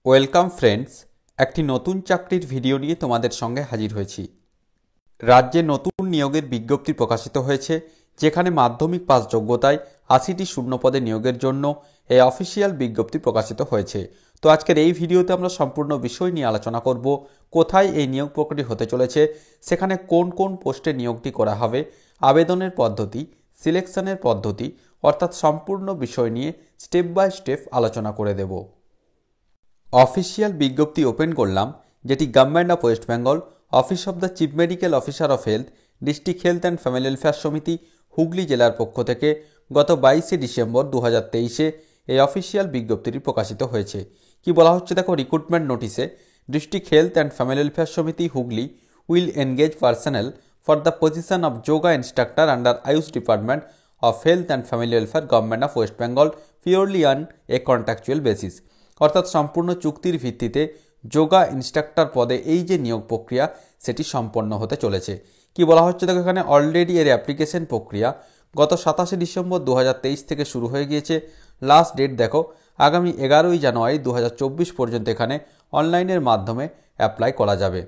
Welcome friends, একটি নতুন চাকরির ভিডিও নিয়ে তোমাদের সঙ্গে হাজির হয়েছি। রাজ্যে নতুন নিয়োগের বিজ্ঞপ্তি প্রকাশিত হয়েছে, যেখানে মাধ্যমিক পাস যোগ্যতায় ৮০টি শূন্যপদে নিয়োগের জন্য এই অফিসিয়াল বিজ্ঞপ্তি প্রকাশিত হয়েছে। তো আজকের এই ভিডিওতে আমরা সম্পূর্ণ বিষয় নিয়ে আলোচনা করব। কোথায় এই নিয়োগ প্রক্রিয়াটি হতে চলেছে, সেখানে কোন কোন পোস্টে নিয়োগটি করা হবে, আবেদনের পদ্ধতি, সিলেকশনের পদ্ধতি, অর্থাৎ সম্পূর্ণ বিষয় নিয়ে স্টেপ বাই স্টেপ আলোচনা করে দেব। অফিসিয়াল বিজ্ঞপ্তি ওপেন করলাম, যেটি government of West Bengal, office of the chief medical officer of health, district health and family welfare Samiti, Hooghly জেলার পক্ষ থেকে গত 22শে ডিসেম্বর 2023-এ এই অফিসিয়াল বিজ্ঞপ্তিটি প্রকাশিত হয়েছে। কি বলা হচ্ছে দেখো, রিক্রুটমেন্ট নোটিসে district health and family welfare Samiti Hooghly will engage personnel for the position of yoga instructor under Ayush department of health and family welfare, government of West Bengal, purely on a contractual basis. অর্থাৎ সম্পূর্ণ চুক্তির ভিত্তিতে যোগা ইনস্ট্রাক্টর পদে এই যে নিয়োগ প্রক্রিয়া সেটি সম্পন্ন হতে চলেছে। কি বলা হচ্ছে দেখো, এখানে অলরেডি এর অ্যাপ্লিকেশন প্রক্রিয়া গত 27শে ডিসেম্বর 2023 থেকে শুরু হয়ে গিয়েছে। লাস্ট ডেট দেখো আগামী 11ই জানুয়ারি 2024 পর্যন্ত এখানে অনলাইনের মাধ্যমে অ্যাপ্লাই করা যাবে।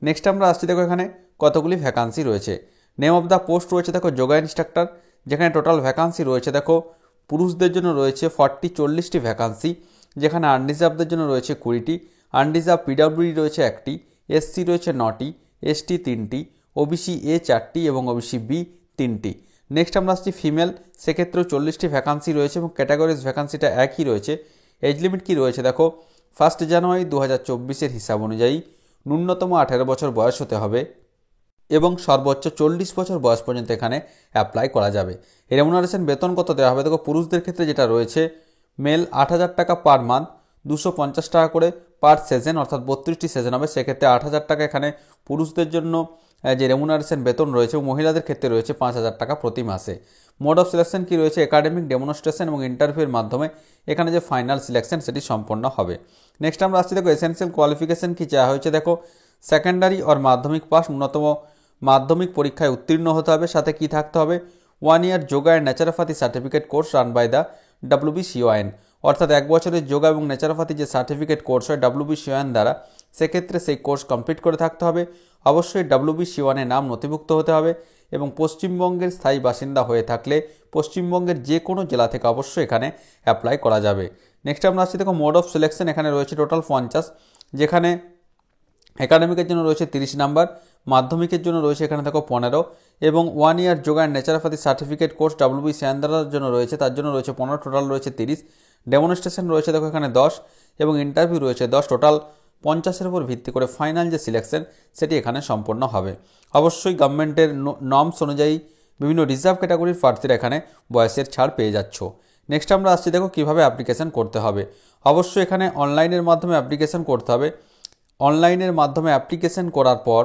নেক্সট আমরা আসছি দেখো, এখানে কতগুলি ভ্যাকান্সি রয়েছে। নেম অফ দ্য পোস্ট রয়েছে দেখো যোগা ইনস্ট্রাক্টর, যেখানে টোটাল ভ্যাকান্সি রয়েছে দেখো পুরুষদের জন্য রয়েছে 40-40টি ভ্যাকান্সি, যেখানে আনরিজার্ভদের জন্য রয়েছে 20টি, আনরিজার্ভ পিডব্লিউডি রয়েছে 1টি, এসসি রয়েছে 9টি, এসটি 3টি, ওবিসি এ 4টি এবং ওবিসি বি 3টি। নেক্সট আমরা আসছি ফিমেল, সেক্ষেত্রেও 40টি ভ্যাকান্সি রয়েছে এবং ক্যাটাগরিজ ভ্যাকান্সিটা একই রয়েছে। এজ লিমিট কি রয়েছে দেখো, 1 জানুয়ারি 2024-এর হিসাব অনুযায়ী ন্যূনতম 18 বছর বয়স হতে হবে এবং সর্বোচ্চ 40 বছর বয়স পর্যন্ত এখানে অ্যাপ্লাই করা যাবে। রেমুনারেশন বেতন কত দেওয়া হবে দেখো, পুরুষদের ক্ষেত্রে যেটা রয়েছে মেল 8,000 টাকা পার মান্থ, 250 টাকা করে পার সেশন, অর্থাৎ 32টি সেশন হবে, সেক্ষেত্রে 8,000 টাকা এখানে পুরুষদের জন্য যে রেমুনারেশন বেতন রয়েছে, মহিলাদের ক্ষেত্রে রয়েছে 5,000 টাকা প্রতি মাসে। মোড অফ সিলেকশন কি রয়েছে, একাডেমিক, ডেমনস্ট্রেশন এবং ইন্টারভিউর মাধ্যমে এখানে যে ফাইনাল সিলেকশন সেটি সম্পন্ন হবে। নেক্সট আমরা আসছি দেখো এসেন্সিয়াল কোয়ালিফিকেশন কি চাওয়া হয়েছে দেখো, সেকেন্ডারি আর মাধ্যমিক পাস, ন্যূনতম মাধ্যমিক পরীক্ষায় উত্তীর্ণ হতে হবে, সাথে কি থাকতে হবে 1 year yoga and naturopathy certificate course run by the WBCON, অর্থাৎ 1 বছরের যোগা এবং ন্যাচারোপ্যাথি যে সার্টিফিকেট কোর্স হয় WBCON দ্বারা, সেক্ষেত্রে সেই কোর্স কমপ্লিট করে থাকতে হবে। অবশ্যই WBCON নাম নথিভুক্ত হতে হবে এবং পশ্চিমবঙ্গের স্থায়ী বাসিন্দা হয়ে থাকলে পশ্চিমবঙ্গের যে কোনো জেলা থেকে অবশ্যই এখানে অ্যাপ্লাই করা যাবে। নেক্সট আমরা আসছি দেখো মোড অফ সিলেকশন, এখানে রয়েছে টোটাল 50, যেখানে একাডেমিকের জন্য রয়েছে 30 নাম্বার, মাধ্যমিকের জন্য রয়েছে এখানে দেখো 15 এবং 1 year yoga and naturopathy certificate course WBCON দ্বারার জন্য রয়েছে, তার জন্য রয়েছে 15, টোটাল রয়েছে 30। ডেমনস্ট্রেশন রয়েছে দেখো এখানে 10 এবং ইন্টারভিউ রয়েছে 10, টোটাল 50-এর উপর ভিত্তি করে ফাইনাল যে সিলেকশন সেটি এখানে সম্পন্ন হবে। অবশ্যই গভর্নমেন্টের নর্মস অনুযায়ী বিভিন্ন রিজার্ভ ক্যাটাগরির প্রার্থীরা এখানে বয়সের ছাড় পেয়ে যাচ্ছ। নেক্সট আমরা আসছি দেখো কীভাবে অ্যাপ্লিকেশন করতে হবে। অবশ্যই এখানে অনলাইনের মাধ্যমে অ্যাপ্লিকেশন করতে হবে। অনলাইনের মাধ্যমে অ্যাপ্লিকেশন করার পর,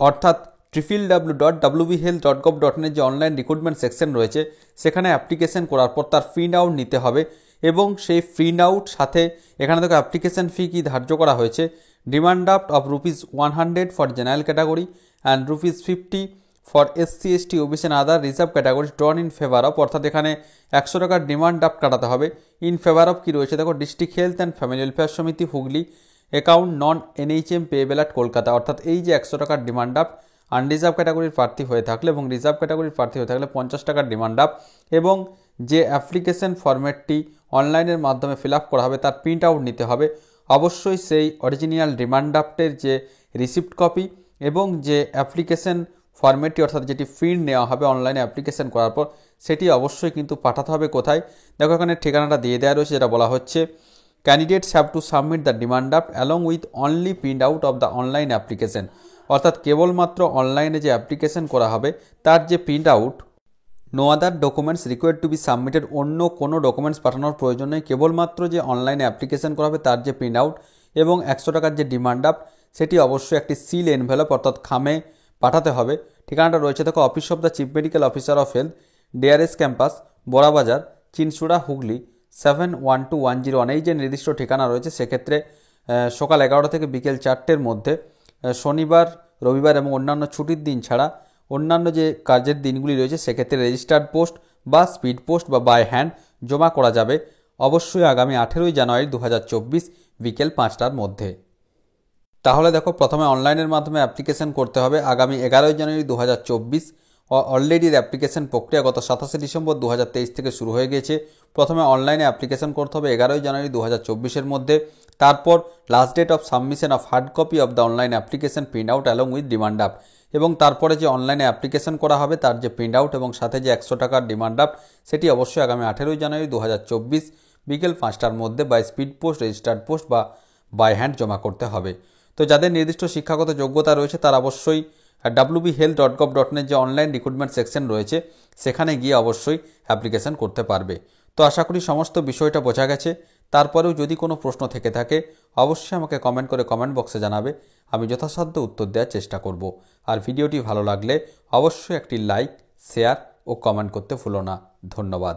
অর্থাৎ www.wbhealth.gov.in যে অনলাইন রিক্রুটমেন্ট সেকশন রয়েছে, সেখানে অ্যাপ্লিকেশন করার পর তার প্রিন্ট আউট নিতে হবে এবং সেই প্রিন্ট আউট সাথে এখানে দেখো অ্যাপ্লিকেশন ফি কি ধার্য করা হয়েছে, demand draft of ₹100 for general category and ₹50 for SC ST OBC and other reserve category drawn in favour of, অর্থাৎ এখানে 100 টাকার ডিমান্ড ড্রাফট কাটাতে হবে। ইন ফেভার অফ কি রয়েছে দেখো, district health and family welfare Samiti Hooghly, account non NHM payable at Kolkata, অর্থাৎ এই যে 100 টাকার ডিমান্ড ড্রাফট আনরিজার্ভ ক্যাটাগরির প্রার্থী হয়ে থাকলে এবং রিজার্ভ ক্যাটাগরির প্রার্থী হয়ে থাকলে 50 টাকার ডিমান্ড ড্রাফট এবং যে অ্যাপ্লিকেশন ফরম্যাটটি অনলাইনের মাধ্যমে ফিল আপ করা হবে তার প্রিন্ট আউট নিতে হবে। অবশ্যই সেই অরিজিনাল ডিমান্ড ড্রাফটের যে রিসিপ্ট কপি এবং যে অ্যাপ্লিকেশন ফরম্যাটটি, অর্থাৎ যেটি প্রিন্ট নেওয়া হবে অনলাইনে অ্যাপ্লিকেশন করার পর, সেটি অবশ্যই কিন্তু পাঠাতে হবে কোথায় দেখো, এখানে ঠিকানাটা দিয়ে দেওয়া রয়েছে, যেটা বলা হচ্ছে candidates have to submit the demand draft along with only print out of the online application, অর্থাৎ কেবলমাত্র অনলাইনে যে অ্যাপ্লিকেশন করা হবে তার যে print out, no other documents required to be submitted, অন্য কোনো ডকুমেন্টস পাঠানোর প্রয়োজন নেই, কেবলমাত্র যে অনলাইনে অ্যাপ্লিকেশন করা হবে তার যে প্রিন্ট আউট এবং 100 টাকার যে ডিমান্ড ড্রাফট সেটি অবশ্যই একটি সিল এনভেলপ অর্থাৎ খামে পাঠাতে হবে। ঠিকানাটা রয়েছে দেখো office of the chief medical officer of health, DRS campus, Barabazar, Chinsurah, Hooghly 71210। এই যে নির্দিষ্ট ঠিকানা রয়েছে, সেক্ষেত্রে সকাল 11টা থেকে বিকেল 4টের মধ্যে, শনিবার, রবিবার এবং অন্যান্য ছুটির দিন ছাড়া অন্যান্য যে কাজের দিনগুলি রয়েছে সেক্ষেত্রে রেজিস্টার্ড পোস্ট বা স্পিড পোস্ট বা বাই হ্যান্ড জমা করা যাবে। অবশ্যই আগামী 18ই জানুয়ারি 2024 বিকেল 5টার মধ্যে। তাহলে দেখো, প্রথমে অনলাইনের মাধ্যমে অ্যাপ্লিকেশন করতে হবে আগামী 11ই জানুয়ারি 2024। অলরেডি অ্যাপ্লিকেশন প্রক্রিয়া গত 27শে ডিসেম্বর 2023 থেকে শুরু হয়ে গেছে। প্রথমে অনলাইনে অ্যাপ্লিকেশন করতে হবে 11ই জানুয়ারি 2024-এর মধ্যে। তারপর last date of submission of hard copy of the online application print out along with demand draft. এবং তারপরে যে অনলাইনে অ্যাপ্লিকেশন করা হবে তার যে প্রিন্ট আউট এবং সাথে যে 100 টাকার ডিমান্ড ড্রাফট, সেটি অবশ্যই আগামী 18ই জানুয়ারি 2024 বিকেল 5টার মধ্যে by speed post, registered post বা বাই হ্যান্ড জমা করতে হবে। তো যাদের নির্দিষ্ট শিক্ষাগত যোগ্যতা রয়েছে তারা অবশ্যই wbhealth.gov.in যে অনলাইন রিক্রুটমেন্ট সেকশন রয়েছে সেখানে গিয়ে অবশ্যই অ্যাপ্লিকেশন করতে পারবে। তো আশা করি সমস্ত বিষয়টা বোঝা গেছে। তারপরেও যদি কোনো প্রশ্ন থেকে থাকে অবশ্যই আমাকে কমেন্ট করে কমেন্ট বক্সে জানাবে, আমি যথাসাধ্য উত্তর দেওয়ার চেষ্টা করব। আর ভিডিওটি ভালো লাগলে অবশ্যই একটি লাইক, শেয়ার ও কমেন্ট করতে ভুলো না। ধন্যবাদ।